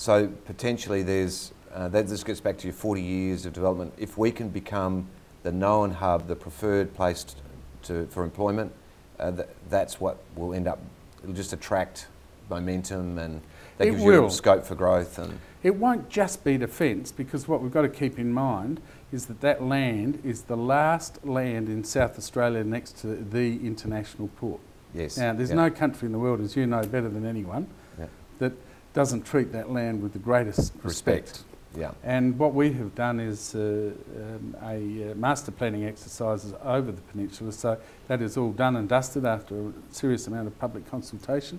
So potentially there's, this gets back to your 40 years of development. If we can become the known hub, the preferred place for employment, that's what will end up, it'll just attract momentum, and that gives you scope for growth. And it won't just be defence, because what we've got to keep in mind is that land is the last land in South Australia next to the international port. Yes. Now, there's no country in the world, as you know better than anyone, that doesn't treat that land with the greatest respect. Yeah. And what we have done is a master planning exercises over the peninsula, so that is all done and dusted after a serious amount of public consultation.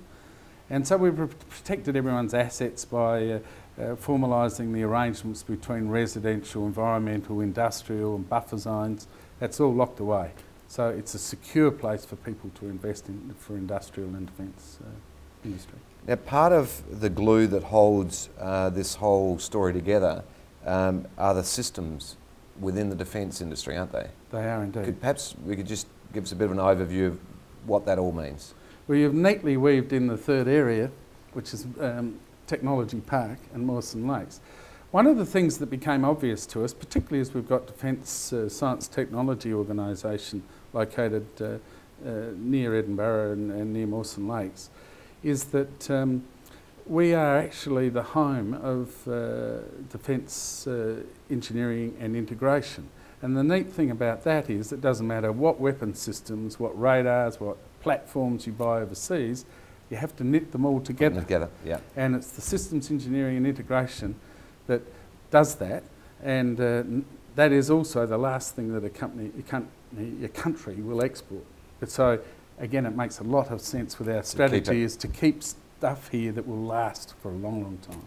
And so we've protected everyone's assets by formalising the arrangements between residential, environmental, industrial and buffer zones. That's all locked away. So it's a secure place for people to invest in for industrial and defence industry. Now, part of the glue that holds this whole story together are the systems within the defence industry, aren't they? They are indeed. Perhaps we could just give us a bit of an overview of what that all means. Well, you've neatly weaved in the third area, which is Technology Park and Mawson Lakes. One of the things that became obvious to us, particularly as we've got Defence Science Technology Organisation located near Edinburgh and near Mawson Lakes, is that we are actually the home of defence engineering and integration. And the neat thing about that is it doesn't matter what weapon systems, what radars, what platforms you buy overseas, you have to knit them all together. Yeah. And it's the systems engineering and integration that does that, and that is also the last thing that your country will export. But so again, it makes a lot of sense with our strategy is to keep stuff here that will last for a long, long time.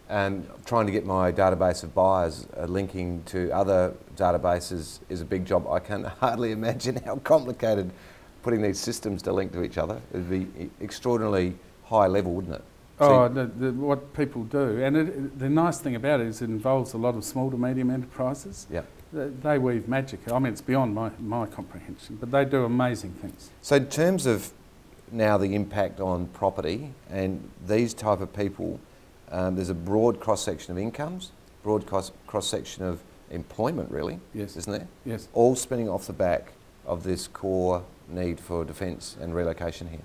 And trying to get my database of buyers linking to other databases is a big job. I can hardly imagine how complicated putting these systems to link to each other. It would be extraordinarily high level, wouldn't it? Oh, what people do, and the nice thing about it is it involves a lot of small to medium enterprises. Yeah. They weave magic. I mean, it's beyond my comprehension, but they do amazing things. So in terms of now the impact on property and these type of people, there's a broad cross-section of incomes, broad cross-section of employment really, yes, isn't there? Yes. All spinning off the back of this core need for defence and relocation here.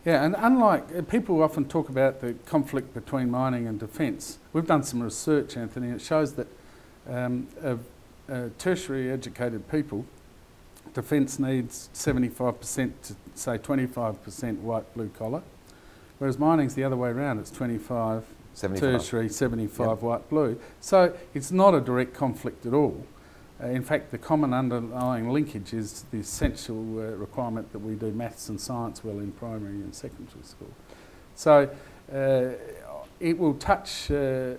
Yeah, and unlike, people often talk about the conflict between mining and defence. We've done some research, Anthony, and it shows that of tertiary educated people, defence needs 75% to say 25% white blue collar, whereas mining's the other way around, it's 25 tertiary, 75 white blue. So it's not a direct conflict at all. In fact, the common underlying linkage is the essential requirement that we do maths and science well in primary and secondary school. So it will touch a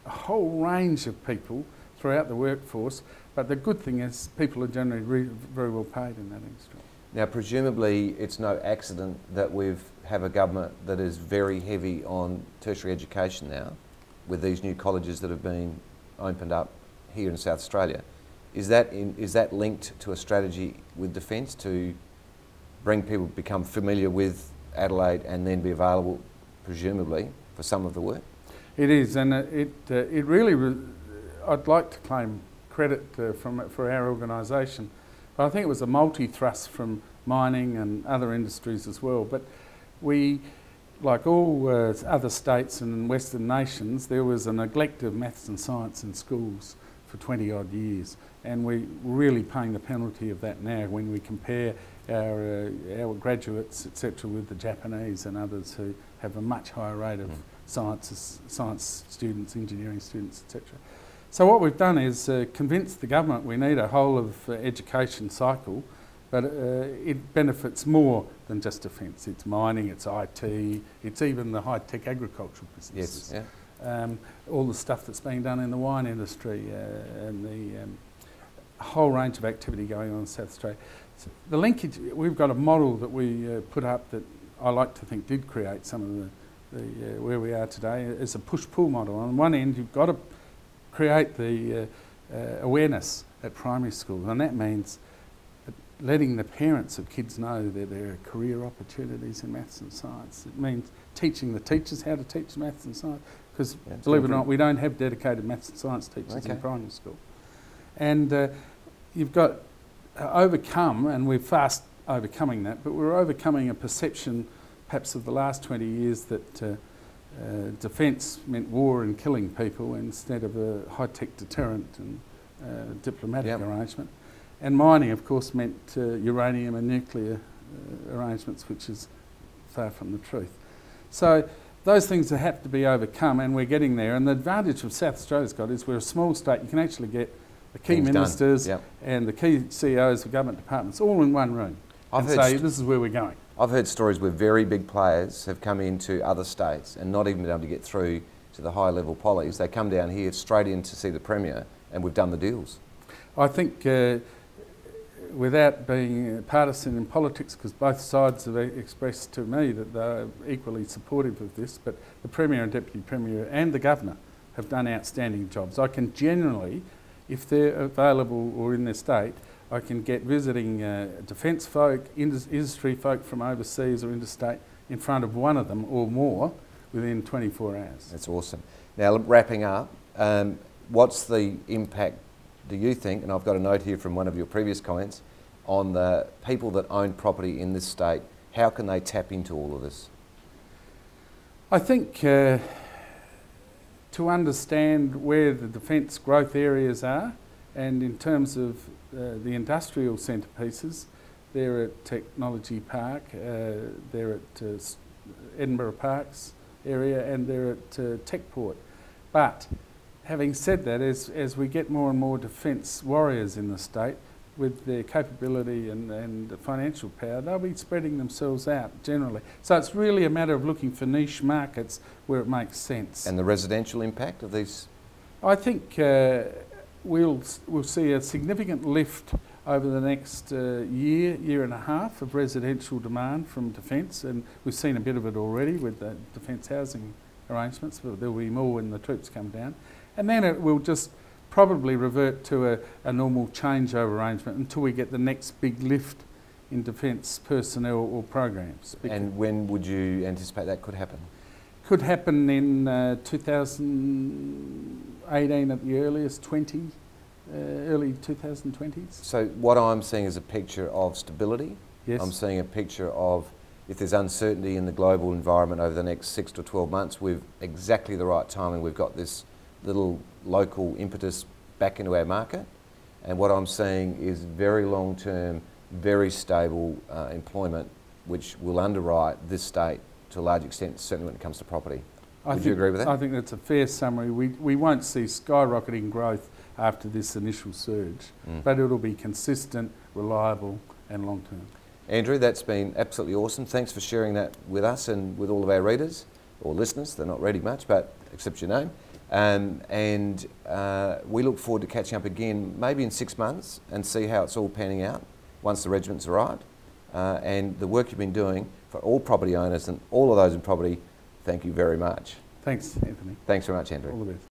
whole range of people throughout the workforce, but the good thing is people are generally very well paid in that industry. Now, presumably it's no accident that we have a government that is very heavy on tertiary education now, with these new colleges that have been opened up here in South Australia. Is that linked to a strategy with defence to bring people to become familiar with Adelaide and then be available, presumably, for some of the work? It is, and it really, I'd like to claim credit for our organisation, but I think it was a multi-thrust from mining and other industries as well. But we, like all other states and Western nations, there was a neglect of maths and science in schools for 20 odd years, and we're really paying the penalty of that now when we compare our graduates, etc., with the Japanese and others who have a much higher rate of science students, engineering students, etc. So what we've done is convince the government we need a whole of education cycle, but it benefits more than just defence. It's mining, it's IT, it's even the high-tech agricultural businesses. Yes, yeah. All the stuff that's being done in the wine industry and the whole range of activity going on in South Australia. So the linkage, we've got a model that we put up that I like to think did create some of the where we are today. It's a push-pull model. On one end, you've got to create the awareness at primary school, and that means letting the parents of kids know that there are career opportunities in maths and science. It means teaching the teachers how to teach maths and science, because believe it or not, we don't have dedicated maths and science teachers in primary school. And you've got overcome, and we're fast overcoming that, but we're overcoming a perception perhaps of the last 20 years that defence meant war and killing people instead of a high-tech deterrent and diplomatic arrangement. And mining, of course, meant uranium and nuclear arrangements, which is far from the truth. So those things have to be overcome, and we're getting there. And the advantage of South Australia's got is we're a small state. You can actually get the key ministers and the key CEOs of government departments all in one room and say, this is where we're going. I've heard stories where very big players have come into other states and not even been able to get through to the high level pollies. They come down here straight in to see the Premier, and we've done the deals. I think without being partisan in politics, because both sides have expressed to me that they're equally supportive of this, but the Premier and Deputy Premier and the Governor have done outstanding jobs. I can generally, if they're available or in their state, I can get visiting defence folk, industry folk from overseas or interstate in front of one of them or more within 24 hours. That's awesome. Now, wrapping up, what's the impact, do you think, and I've got a note here from one of your previous comments, on the people that own property in this state? How can they tap into all of this? I think to understand where the defence growth areas are, and in terms of the industrial centrepieces, they're at Technology Park, they're at Edinburgh Parks area, and they're at Techport. But having said that, as we get more and more defence warriors in the state, with their capability and the financial power, they'll be spreading themselves out generally. So it's really a matter of looking for niche markets where it makes sense. And the residential impact of these? I think we'll see a significant lift over the next year and a half of residential demand from defence, and we've seen a bit of it already with the defence housing arrangements, but there'll be more when the troops come down. And then it will just probably revert to a normal changeover arrangement until we get the next big lift in defence personnel or programs. And when would you anticipate that could happen? Could happen in 2018 at the earliest, early 2020s. So what I'm seeing is a picture of stability. Yes. I'm seeing a picture of, if there's uncertainty in the global environment over the next 6 to 12 months, we've exactly the right timing. We've got this little local impetus back into our market, and what I'm seeing is very long-term, very stable employment, which will underwrite this state to a large extent, certainly when it comes to property. Would you agree with that? I think that's a fair summary. We won't see skyrocketing growth after this initial surge, but it'll be consistent, reliable and long-term. Andrew, that's been absolutely awesome. Thanks for sharing that with us and with all of our readers, or listeners. They're not reading much, but except your name. We look forward to catching up again, maybe in 6 months, and see how it's all panning out once the regiment's arrived. And the work you've been doing for all property owners and all of those in property, thank you very much. Thanks, Anthony. Thanks very much, Andrew. All the best.